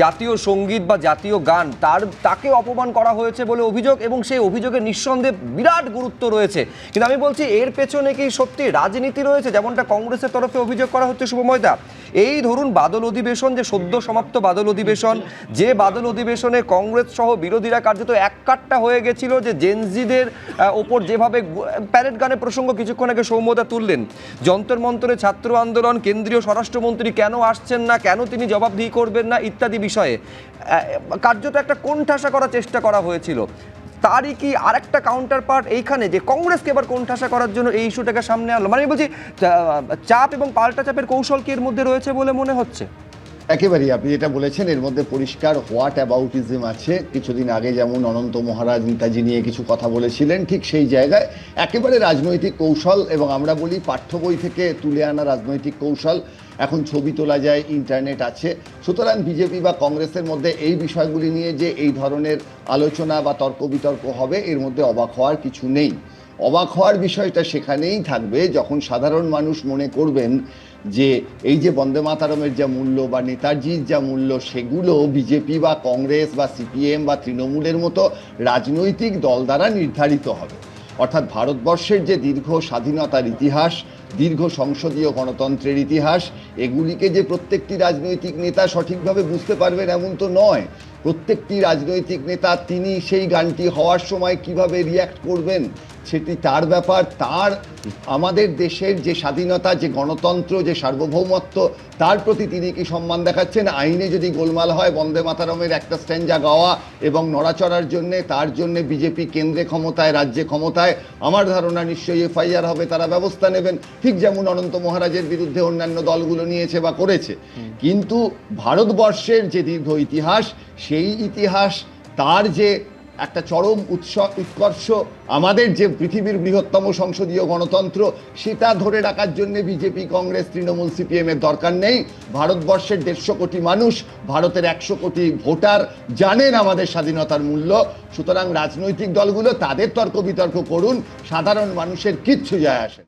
জাতীয় সঙ্গীত বা জাতীয় গান তাকে অপমান করা হয়েছে বলে অভিযোগ, এবং সেই অভিযোগের নিঃসন্দেহে বিরাট গুরুত্ব রয়েছে। কিন্তু আমি বলছি, এর পেছনে কি সত্যি রাজনীতি রয়েছে, যেমনটা কংগ্রেসের তরফে অভিযোগ করা হচ্ছে শুভময়দা? এই ধরুন বাদল অধিবেশন, যে সদ্য সমাপ্ত বাদল অধিবেশন, যে বাদল অধিবেশনে কংগ্রেস সহ বিরোধীরা কার্যত এককাট্টা হয়ে গেছিল, যে জেনজিদের ওপর যেভাবে প্যারেড গানের প্রসঙ্গ কিছুক্ষণ আগে সৌম্যদা তুললেন, যন্তর মন্তরে ছাত্র আন্দোলন, কেন্দ্রীয় স্বরাষ্ট্রমন্ত্রী কেন আসছেন না, কেন তিনি জবাবদিহি করবেন না ইত্যাদি বিষয়ে কার্যত একটা কোণঠাসা করার চেষ্টা করা হয়েছিল। তারই কি আরেকটা কাউন্টার পার্ট এইখানে, যে কংগ্রেসকে এবার কোণঠাসা করার জন্য এই ইস্যুটাকে সামনে আনলো? মানে আমি বলছি, চাপ এবং পাল্টা চাপের কৌশল কি এর মধ্যে রয়েছে বলে মনে হচ্ছে? একেবারেই আপনি যেটা বলেছেন এর মধ্যে পরিষ্কার হোয়াট অ্যাবাউটিজম আছে। কিছুদিন আগে যেমন অনন্ত মহারাজ নেতাজি নিয়ে কিছু কথা বলেছিলেন, ঠিক সেই জায়গায় একেবারে রাজনৈতিক কৌশল, এবং আমরা বলি পাঠ্য বই থেকে তুলে আনা রাজনৈতিক কৌশল। এখন ছবি তোলা যায়, ইন্টারনেট আছে, সুতরাং বিজেপি বা কংগ্রেসের মধ্যে এই বিষয়গুলি নিয়ে যে এই ধরনের আলোচনা বা তর্ক বিতর্ক হবে, এর মধ্যে অবাক হওয়ার কিছু নেই। অবাক হওয়ার বিষয়টা সেখানেই থাকবে যখন সাধারণ মানুষ মনে করবেন যে এই যে বন্দে মাতরমের যা মূল্য বা নেতাজির যা মূল্য, সেগুলো বিজেপি বা কংগ্রেস বা সিপিএম বা তৃণমূলের মতো রাজনৈতিক দল দ্বারা নির্ধারিত হবে। অর্থাৎ ভারতবর্ষের যে দীর্ঘ স্বাধীনতার ইতিহাস, দীর্ঘ সংসদীয় গণতন্ত্রের ইতিহাস, এগুলিকে যে প্রত্যেকটি রাজনৈতিক নেতা সঠিকভাবে বুঝতে পারবেন এমন তো নয়। প্রত্যেকটি রাজনৈতিক নেতা তিনি সেই গানটি হওয়ার সময় কিভাবে রিয়্যাক্ট করবেন সেটি তার ব্যাপার। তার আমাদের দেশের যে স্বাধীনতা, যে গণতন্ত্র, যে সার্বভৌমত্ব, তার প্রতি তিনি কি সম্মান দেখাচ্ছেন? আইনে যদি গোলমাল হয়, বন্দে মাতরমের একটা স্ট্যাঞ্জা গাওয়া এবং নড়াচড়ার জন্যে, তার জন্যে বিজেপি কেন্দ্রে ক্ষমতায়, রাজ্যে ক্ষমতায়, আমার ধারণা নিশ্চয়ই এফআইআর হবে, তারা ব্যবস্থা নেবেন, ঠিক যেমন অনন্ত মহারাজের বিরুদ্ধে অন্যান্য দলগুলো নিয়েছে বা করেছে। কিন্তু ভারতবর্ষের যে দীর্ঘ ইতিহাস, সেই ইতিহাস, তার যে একটা চরম উৎকর্ষ, আমাদের যে পৃথিবীর বৃহত্তম সংসদীয় গণতন্ত্র, সেটা ধরে রাখার জন্য বিজেপি, কংগ্রেস, তৃণমূল, সিপিএম এর দরকার নেই। ভারতবর্ষের 150 কোটি মানুষ, ভারতের 100 কোটি ভোটার জানেন আমাদের স্বাধীনতার মূল্য। সুতরাং রাজনৈতিক দলগুলো তাদের তর্ক বিতর্ক করুন, সাধারণ মানুষের কিচ্ছু যায় আসে না।